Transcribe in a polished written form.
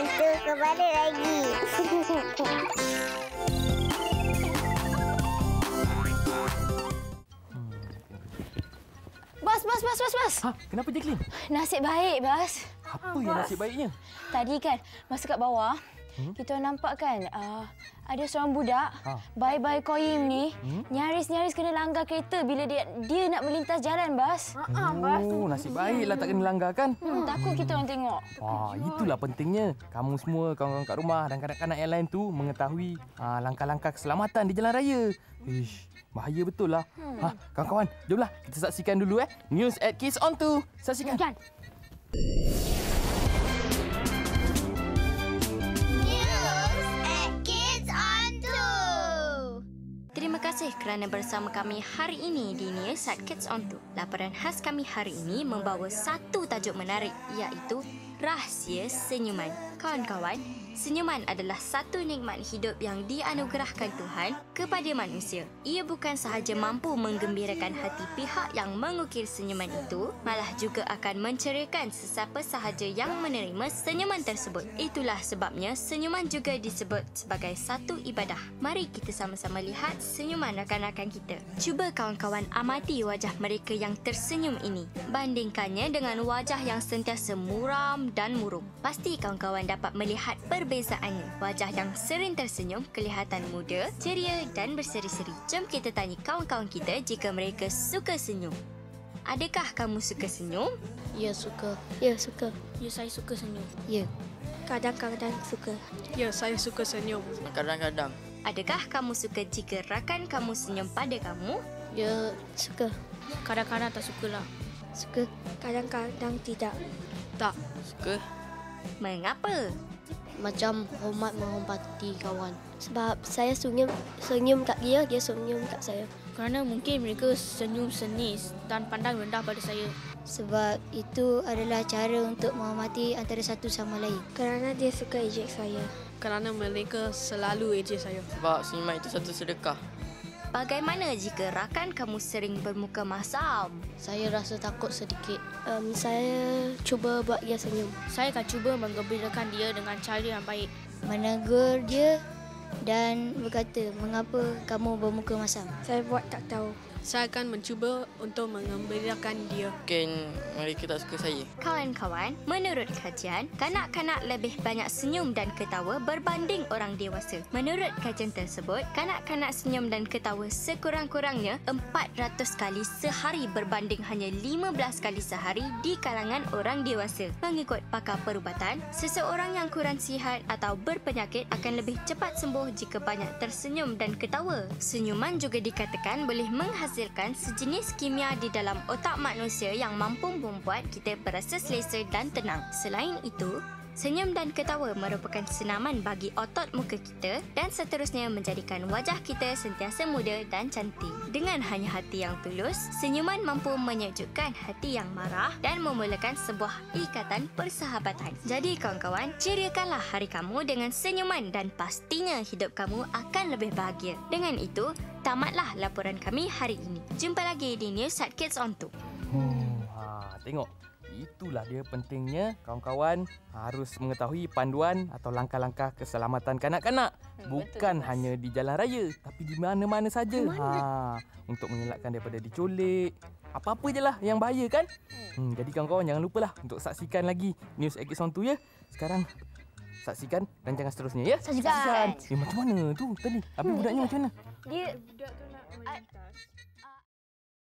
Hantu kembali lagi. Bas. Ha, kenapa Jacqueline? Nasib baik, Bas. Apa yang nasib baiknya? Tadi kan, masa kat bawah, kita nampak kan ada seorang budak, bayi-bayi koim ni, nyaris-nyaris kena langgar kereta bila dia nak melintas jalan, Bas. Oh, nasib baiklah tak kena langgar kan? Takut kita orang tengok. Wah, itulah pentingnya. Kamu semua, kawan-kawan kat rumah dan kanak-kanak yang lain tu mengetahui langkah-langkah keselamatan di jalan raya. Ish, bahaya betul lah. Kawan-kawan, jomlah kita saksikan dulu News at Kids On 2. Saksikan. Kan? Terima kasih kerana bersama kami hari ini di News at Kids On 2. Laporan khas kami hari ini membawa satu tajuk menarik, iaitu Rahsia Senyuman. Kawan-kawan, senyuman adalah satu nikmat hidup yang dianugerahkan Tuhan kepada manusia. Ia bukan sahaja mampu menggembirakan hati pihak yang mengukir senyuman itu, malah juga akan menceriakan sesiapa sahaja yang menerima senyuman tersebut. Itulah sebabnya senyuman juga disebut sebagai satu ibadah. Mari kita sama-sama lihat senyuman rakan-rakan kita. Cuba kawan-kawan amati wajah mereka yang tersenyum ini. Bandingkannya dengan wajah yang sentiasa muram dan murung. Pasti kawan-kawan dapat melihat perbezaannya. Wajah yang sering tersenyum kelihatan muda, ceria dan berseri-seri. Jom kita tanya kawan-kawan kita jika mereka suka senyum. Adakah kamu suka senyum? Ya, suka. Ya, suka. Ya, saya suka senyum. Ya. Kadang-kadang suka. Ya, saya suka senyum. Kadang-kadang. Adakah kamu suka jika rakan kamu senyum pada kamu? Ya, suka. Kadang-kadang tak sukalah. Suka. Kadang-kadang tidak. Tak. Suka. Mengapa? Macam hormat menghormati kawan. Sebab saya senyum kat dia, dia senyum kat saya. Kerana mungkin mereka senyum senis dan pandang rendah pada saya. Sebab itu adalah cara untuk menghormati antara satu sama lain. Kerana dia suka ejek saya. Kerana mereka selalu ejek saya. Sebab senyuman itu satu sedekah. Bagaimana jika rakan kamu sering bermuka masam? Saya rasa takut sedikit. Saya cuba buat dia senyum. Saya akan cuba menggembirakan dia dengan cara yang baik. Menegur dia dan berkata, mengapa kamu bermuka masam? Saya buat tak tahu. Saya akan mencuba untuk mengembirakan dia. Mungkin mereka tak suka saya. Kawan-kawan, menurut kajian, kanak-kanak lebih banyak senyum dan ketawa berbanding orang dewasa. Menurut kajian tersebut, kanak-kanak senyum dan ketawa sekurang-kurangnya 400 kali sehari berbanding hanya 15 kali sehari di kalangan orang dewasa. Mengikut pakar perubatan, seseorang yang kurang sihat atau berpenyakit akan lebih cepat sembuh jika banyak tersenyum dan ketawa. Senyuman juga dikatakan boleh menghasilkan sejenis kimia di dalam otak manusia yang mampu membuat kita berasa selesa dan tenang. Selain itu, senyum dan ketawa merupakan senaman bagi otot muka kita dan seterusnya menjadikan wajah kita sentiasa muda dan cantik. Dengan hanya hati yang tulus, senyuman mampu menyejukkan hati yang marah dan memulakan sebuah ikatan persahabatan. Jadi kawan-kawan, ceriakanlah hari kamu dengan senyuman dan pastinya hidup kamu akan lebih bahagia. Dengan itu, tamatlah laporan kami hari ini. Jumpa lagi di News at Kids On 2. Tengok. Itulah dia pentingnya kawan-kawan harus mengetahui panduan atau langkah-langkah keselamatan kanak-kanak. Bukan hanya di jalan raya, tapi di mana-mana saja. Untuk mengelakkan daripada diculik. Apa-apa je lah yang bahaya kan? Jadi kawan-kawan jangan lupalah untuk saksikan lagi News at Kids On 2 ya. Sekarang saksikan rancangan seterusnya ya. Saksikan. Macam mana tu tadi? Habis budaknya macam mana? Dia Budak tu nak melintas.